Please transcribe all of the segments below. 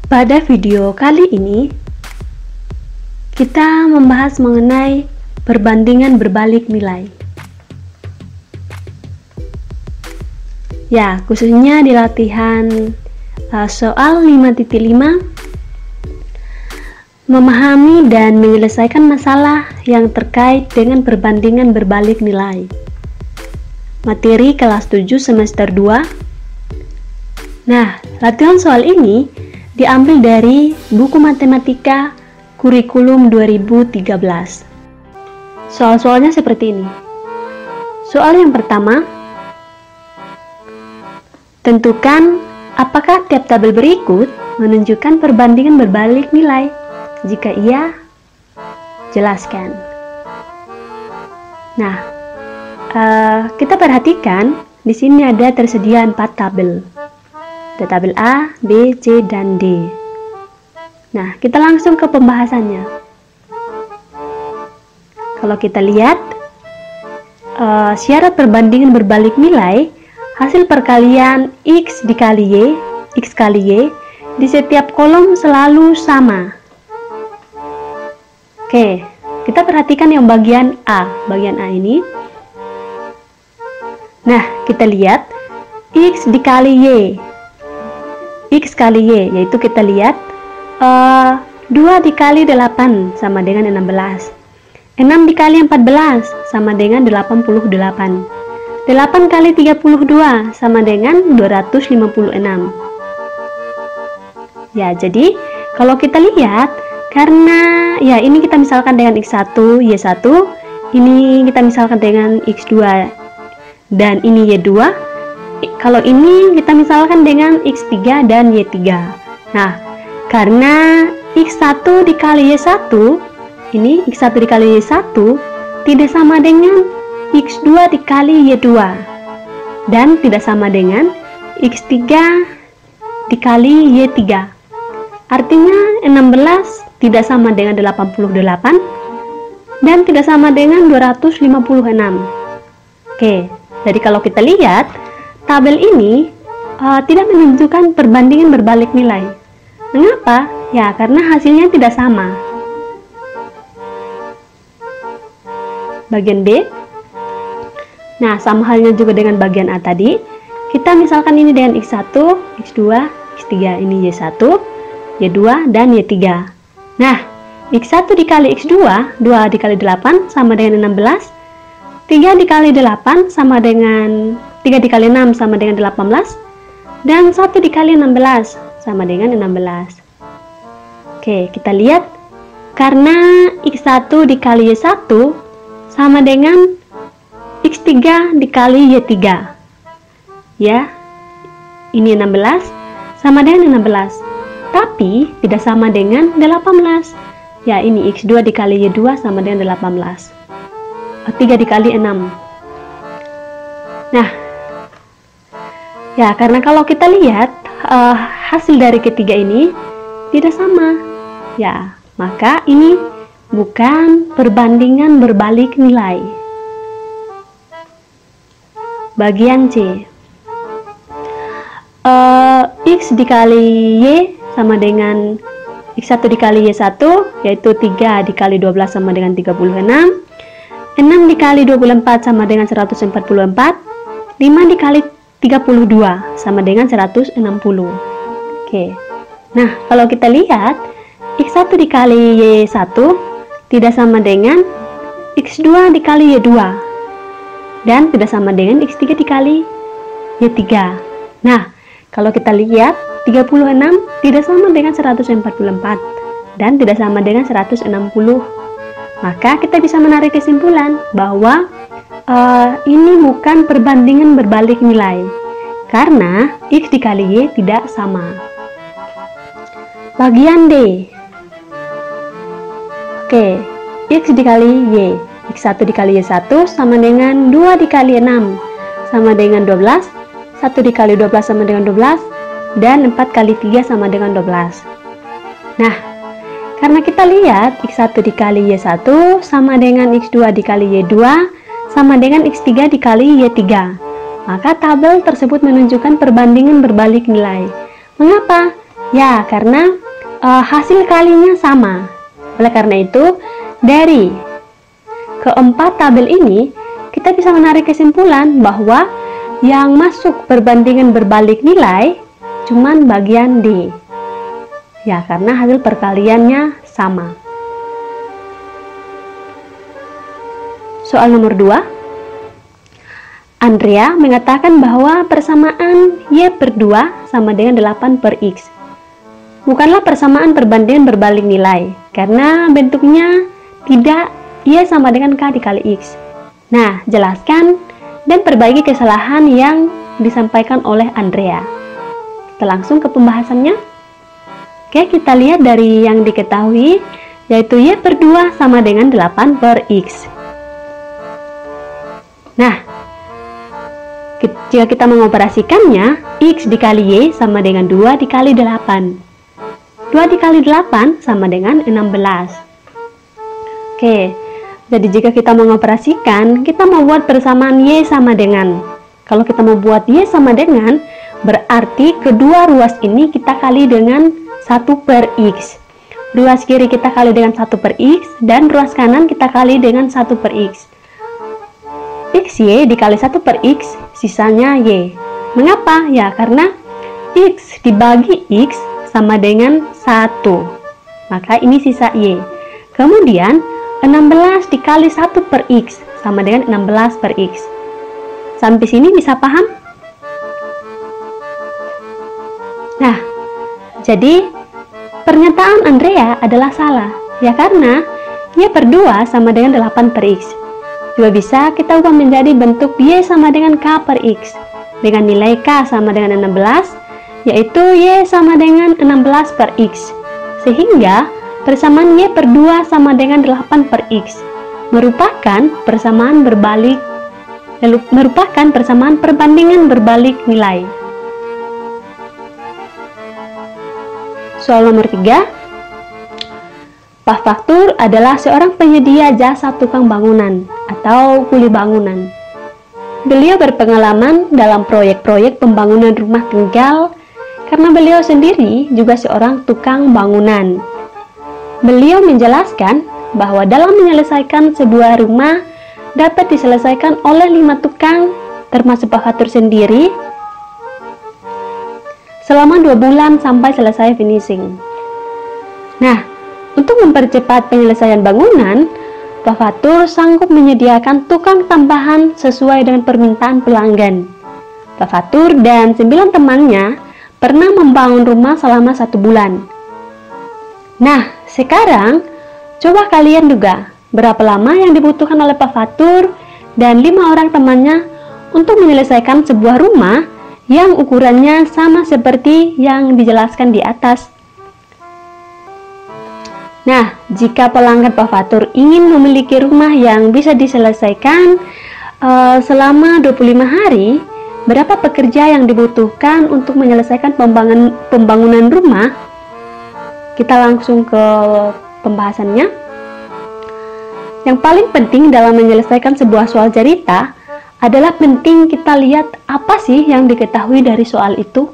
Pada video kali ini, kita membahas mengenai perbandingan berbalik nilai. Ya, khususnya di latihan soal 5.5, memahami dan menyelesaikan masalah yang terkait dengan perbandingan berbalik nilai. Materi kelas 7 semester 2. Nah, latihan soal ini diambil dari buku matematika kurikulum 2013. Soal-soalnya seperti ini. Soal yang pertama, tentukan apakah tiap tabel berikut menunjukkan perbandingan berbalik nilai. Jika iya, jelaskan. Nah, kita perhatikan di sini ada tersedia 4 tabel. Ada tabel A, B, C, dan D. Nah, kita langsung ke pembahasannya. Kalau kita lihat syarat perbandingan berbalik nilai, hasil perkalian X dikali Y, X kali Y, di setiap kolom selalu sama. Oke, kita perhatikan yang bagian A. Bagian A ini. Nah, kita lihat X dikali Y. X kali Y, yaitu kita lihat 2 dikali 8 sama dengan 16. 6 dikali 14 sama dengan 88. 8 kali 32 sama dengan 256. Ya, jadi kalau kita lihat, karena ya ini kita misalkan dengan X1, Y1, ini kita misalkan dengan X2, dan ini Y2. Kalau ini kita misalkan dengan X3 dan Y3. Nah, karena X1 dikali Y1, ini X1 dikali Y1 tidak sama dengan X2 dikali Y2, dan tidak sama dengan X3 dikali Y3. Artinya 16 tidak sama dengan 88 dan tidak sama dengan 256. Oke, jadi kalau kita lihat tabel ini tidak menunjukkan perbandingan berbalik nilai. Mengapa? Ya, karena hasilnya tidak sama. Bagian B. Nah, sama halnya juga dengan bagian A tadi. Kita misalkan ini dengan X1, X2, X3, ini Y1, Y2, dan Y3. Nah, X1 dikali X2, 2 dikali 8 sama dengan 16. 3 dikali 8 sama dengan 3 dikali 6 sama dengan 18. Dan 1 dikali 16 sama dengan 16. Oke, kita lihat. Karena X1 dikali Y1 sama dengan X3 dikali Y3. Ya, ini 16 sama dengan 16. Tapi tidak sama dengan 18. Ya, ini X2 dikali Y2 sama dengan 18. 3 dikali 6. Nah, ya karena kalau kita lihat hasil dari ketiga ini tidak sama. Ya, maka ini bukan perbandingan berbalik nilai. Bagian C. X dikali Y sama dengan X1 dikali Y1, yaitu 3 dikali 12 sama dengan 36. 6 dikali 24 sama dengan 144. 5 dikali 32 sama dengan 160. Oke. Nah, kalau kita lihat X1 dikali Y1 tidak sama dengan X2 dikali Y2, dan tidak sama dengan X3 dikali Y3. Nah, kalau kita lihat 36 tidak sama dengan 144 dan tidak sama dengan 160. Maka kita bisa menarik kesimpulan bahwa ini bukan perbandingan berbalik nilai karena X dikali Y tidak sama. Bagian D. Oke, X dikali Y. X1 dikali Y1 sama dengan 2 dikali 6 sama dengan 12. 1 dikali 12 sama dengan 12. Dan 4 kali 3 sama dengan 12. Nah, karena kita lihat X1 dikali Y1 sama dengan X2 dikali Y2 sama dengan X3 dikali Y3. Maka tabel tersebut menunjukkan perbandingan berbalik nilai. Mengapa? Ya, karena hasil kalinya sama. Oleh karena itu, dari keempat tabel ini, kita bisa menarik kesimpulan bahwa yang masuk perbandingan berbalik nilai cuman bagian D. Ya, karena hasil perkaliannya sama. Soal nomor 2. Andrea mengatakan bahwa persamaan Y per 2 sama dengan 8 per X. Bukanlah persamaan perbandingan berbalik nilai, karena bentuknya tidak Y sama dengan K dikali X. Nah, jelaskan dan perbaiki kesalahan yang disampaikan oleh Andrea. Kita langsung ke pembahasannya. Oke, kita lihat dari yang diketahui, yaitu Y per 2 sama dengan 8 per X. Nah, jika kita mengoperasikannya, X dikali Y sama dengan 2 dikali 8. 2 dikali 8 sama dengan 16. Oke, jadi jika kita mengoperasikan, kita mau buat persamaan Y sama dengan. Kalau kita mau buat Y sama dengan, berarti kedua ruas ini kita kali dengan 1 per X. Ruas kiri kita kali dengan 1 per X, dan ruas kanan kita kali dengan 1 per X. XY dikali 1 per X, sisanya Y. Mengapa? Ya, karena X dibagi X sama dengan 1. Maka ini sisa Y. Kemudian, 16 dikali 1 per X sama dengan 16 per X. Sampai sini bisa paham? Nah, jadi pernyataan Andrea adalah salah. Ya, karena Y per 2 sama dengan 8 per X. Juga bisa kita ubah menjadi bentuk Y sama dengan K per X dengan nilai K sama dengan 16, yaitu Y sama dengan 16 per X, sehingga persamaan Y per 2 sama dengan 8 per X merupakan persamaan perbandingan berbalik nilai. Soal nomor 3. Pak Faktur adalah seorang penyedia jasa tukang bangunan atau kuli bangunan. Beliau berpengalaman dalam proyek-proyek pembangunan rumah tinggal karena beliau sendiri juga seorang tukang bangunan. Beliau menjelaskan bahwa dalam menyelesaikan sebuah rumah dapat diselesaikan oleh 5 tukang termasuk Pak Faktur sendiri selama 2 bulan sampai selesai finishing. Nah, untuk mempercepat penyelesaian bangunan, Pak Faktur sanggup menyediakan tukang tambahan sesuai dengan permintaan pelanggan. Pak Faktur dan 9 temannya pernah membangun rumah selama 1 bulan. Nah, sekarang coba kalian duga berapa lama yang dibutuhkan oleh Pak Faktur dan 5 orang temannya untuk menyelesaikan sebuah rumah yang ukurannya sama seperti yang dijelaskan di atas. Nah, jika pelanggan Pak Faktur ingin memiliki rumah yang bisa diselesaikan selama 25 hari, berapa pekerja yang dibutuhkan untuk menyelesaikan pembangunan rumah? Kita langsung ke pembahasannya. Yang paling penting dalam menyelesaikan sebuah soal cerita adalah penting kita lihat apa sih yang diketahui dari soal itu.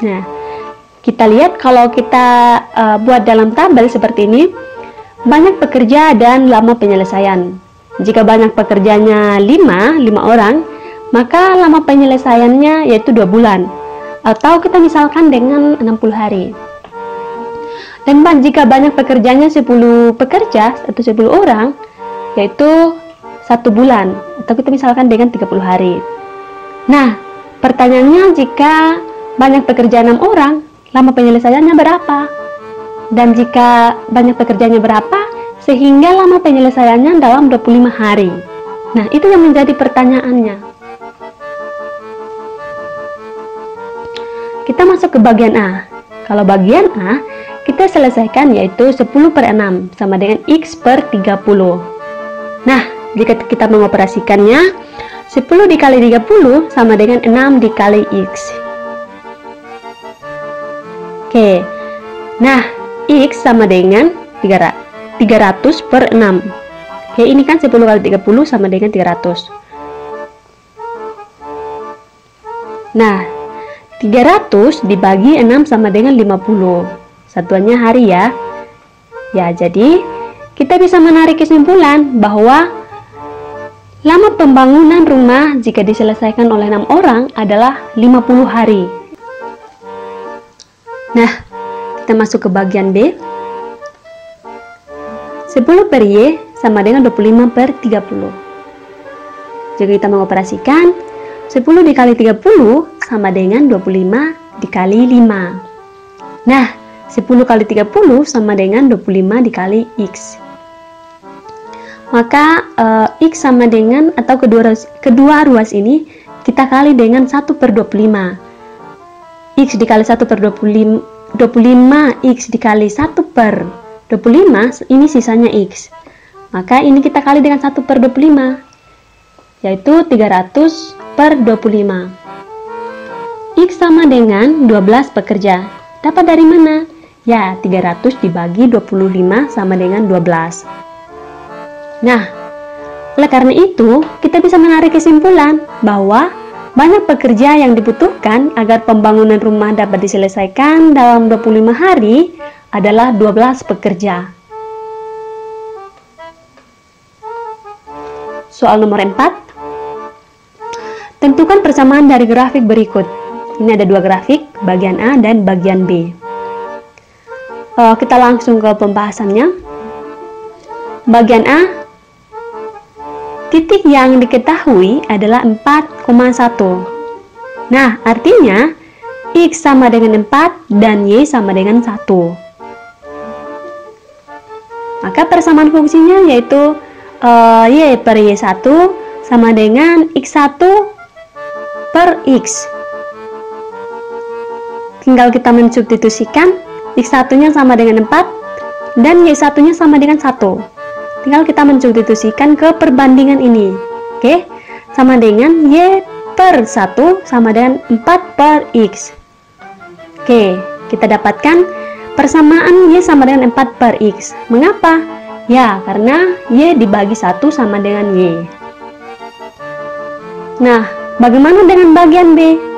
Nah, kita lihat kalau kita buat dalam tabel seperti ini, banyak pekerja dan lama penyelesaian. Jika banyak pekerjanya 5 orang, maka lama penyelesaiannya yaitu 2 bulan. Atau kita misalkan dengan 60 hari. Dan jika banyak pekerjanya 10 pekerja atau 10 orang, yaitu 1 bulan. Atau kita misalkan dengan 30 hari. Nah, pertanyaannya jika banyak pekerja 6 orang, lama penyelesaiannya berapa? Dan jika banyak pekerjanya berapa, sehingga lama penyelesaiannya dalam 25 hari. Nah, itu yang menjadi pertanyaannya. Kita masuk ke bagian A. Kalau bagian A, kita selesaikan yaitu 10 per 6 sama dengan X per 30. Nah, jika kita mengoperasikannya, 10 dikali 30 sama dengan 6 dikali X. Oke, nah X sama dengan 300 per 6. Oke, ini kan 10 kali 30 sama dengan 300. Nah, 300 dibagi 6 sama dengan 50. Satuannya hari ya. Ya, jadi kita bisa menarik kesimpulan bahwa lama pembangunan rumah jika diselesaikan oleh 6 orang adalah 50 hari. Nah, kita masuk ke bagian B. 10 per Y sama dengan 25 per 30. Jika kita mengoperasikan, 10 dikali 30 sama dengan 25 dikali 5. Nah, 10 kali 30 sama dengan 25 dikali X. Maka X sama dengan, atau kedua ruas ini kita kali dengan 1 per 25. X dikali 1 per 25, X dikali 1 per 25, ini sisanya X. Maka ini kita kali dengan 1 per 25, yaitu 300 per 25. X sama dengan 12 pekerja. Dapat dari mana? Ya, 300 dibagi 25 sama dengan 12. Nah, oleh karena itu, kita bisa menarik kesimpulan bahwa banyak pekerja yang dibutuhkan agar pembangunan rumah dapat diselesaikan dalam 25 hari adalah 12 pekerja. Soal nomor 4. Tentukan persamaan dari grafik berikut. Ini ada dua grafik, bagian A dan bagian B. Kita langsung ke pembahasannya. Bagian A, titik yang diketahui adalah 4,1. Nah, artinya X sama dengan 4 dan Y sama dengan 1. Maka persamaan fungsinya yaitu Y per Y1 sama dengan X1 per X. Tinggal kita mensubstitusikan, X1-nya sama dengan 4 dan Y1-nya sama dengan 1. Tinggal kita mensubstitusikan ke perbandingan ini. Oke, sama dengan Y per 1 sama dengan 4 per X. Oke, kita dapatkan persamaan Y sama dengan 4 per X. Mengapa? Ya, karena Y dibagi 1 sama dengan Y. Nah, bagaimana dengan bagian B?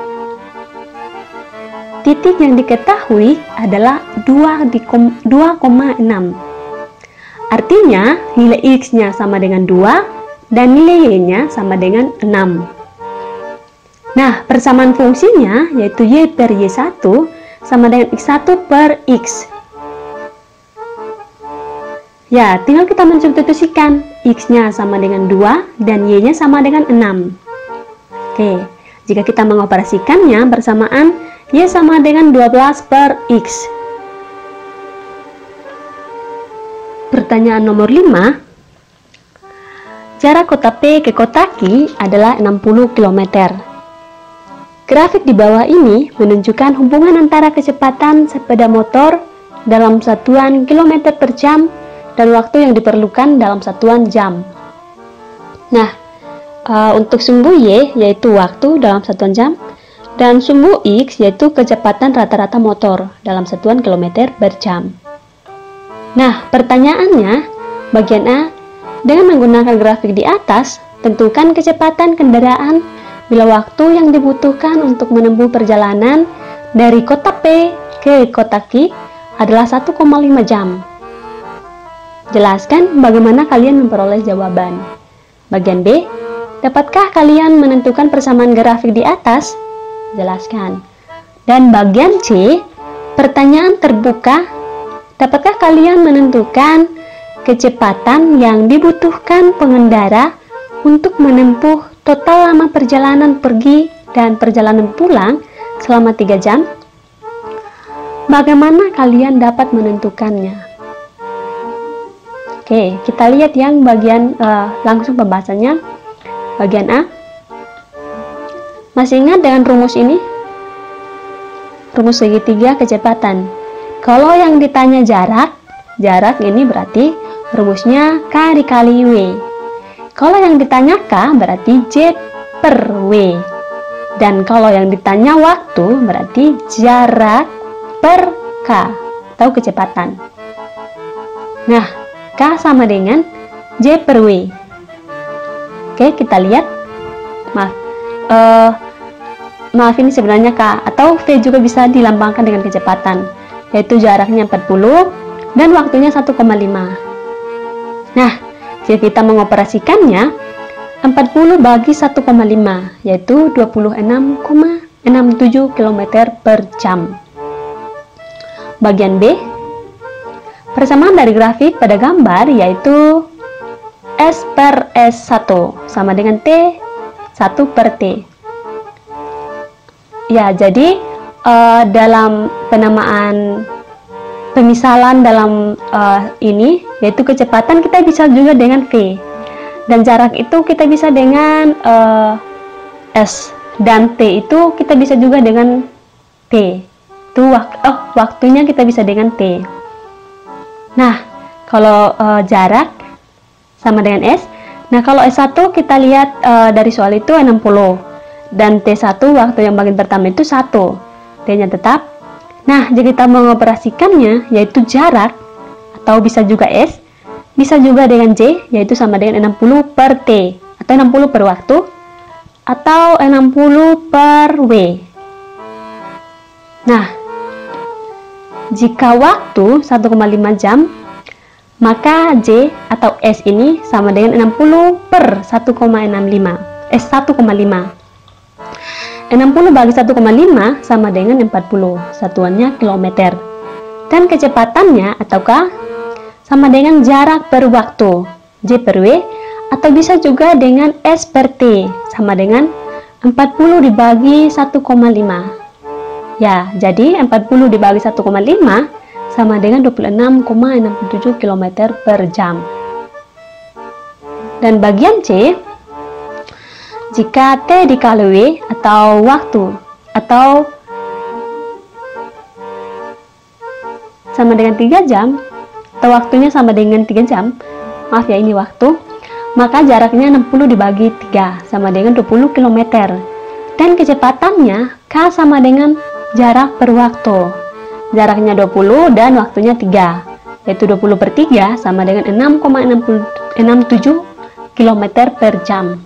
Titik yang diketahui adalah 2,6. Artinya, nilai X-nya sama dengan 2 dan nilai Y-nya sama dengan 6. Nah, persamaan fungsinya yaitu Y per Y1 sama dengan X1 per X. Ya, tinggal kita mensubstitusikan. X-nya sama dengan 2 dan Y-nya sama dengan 6. Oke, jika kita mengoperasikannya, persamaan Y sama dengan 12 per X. Pertanyaan nomor 5. Jarak kota P ke kota Q adalah 60 km. Grafik di bawah ini menunjukkan hubungan antara kecepatan sepeda motor dalam satuan km per jam dan waktu yang diperlukan dalam satuan jam. Nah, untuk sumbu Y yaitu waktu dalam satuan jam, dan sumbu X yaitu kecepatan rata-rata motor dalam satuan kilometer per jam. Nah, pertanyaannya, bagian A, dengan menggunakan grafik di atas, tentukan kecepatan kendaraan bila waktu yang dibutuhkan untuk menempuh perjalanan dari kota P ke kota Q adalah 1,5 jam. Jelaskan bagaimana kalian memperoleh jawaban. Bagian B, dapatkah kalian menentukan persamaan grafik di atas? Jelaskan. Dan bagian C, pertanyaan terbuka, dapatkah kalian menentukan kecepatan yang dibutuhkan pengendara untuk menempuh total lama perjalanan pergi dan perjalanan pulang selama 3 jam? Bagaimana kalian dapat menentukannya? Oke, kita lihat yang bagian langsung pembahasannya. Bagian A. Masih ingat dengan rumus ini? Rumus segitiga kecepatan. Kalau yang ditanya jarak ini berarti rumusnya K dikali W. Kalau yang ditanya K berarti J per W. Dan kalau yang ditanya waktu berarti jarak per K atau kecepatan. Nah, K sama dengan J per W. Oke, kita lihat. maaf ini sebenarnya K, atau V juga bisa dilambangkan dengan kecepatan, yaitu jaraknya 40 dan waktunya 1,5. Nah, jika kita mengoperasikannya, 40 bagi 1,5 yaitu 26,67 km per jam. Bagian B, persamaan dari grafik pada gambar yaitu S per S1 sama dengan T1 per T. Ya, jadi dalam penamaan pemisalan dalam ini yaitu kecepatan kita bisa juga dengan V, dan jarak itu kita bisa dengan S, dan T itu kita bisa juga dengan T. Itu waktunya kita bisa dengan T. Nah, kalau jarak sama dengan S. Nah, kalau S1 kita lihat dari soal itu 60. Dan T1 waktu yang bagian pertama itu 1. T-nya tetap. Nah, jika kita mengoperasikannya yaitu jarak, atau bisa juga S, bisa juga dengan J, yaitu sama dengan 60 per T, atau 60 per waktu, atau 60 per W. Nah, jika waktu 1,5 jam, maka J atau S ini sama dengan 60 per 1,65. 60 bagi 1,5 sama dengan 40, satuannya kilometer. Dan kecepatannya atau K sama dengan jarak per waktu, J per W, atau bisa juga dengan S per T, sama dengan 40 dibagi 1,5. Ya, jadi 40 dibagi 1,5 sama dengan 26,67 km per jam. Dan bagian C, jika T dikali W atau waktu, atau sama dengan 3 jam, atau waktunya sama dengan 3 jam, maaf ya ini waktu, maka jaraknya 60 dibagi 3 sama dengan 20 km. Dan kecepatannya K sama dengan jarak per waktu, jaraknya 20 dan waktunya 3, yaitu 20 per 3 sama dengan 6,67 km per jam.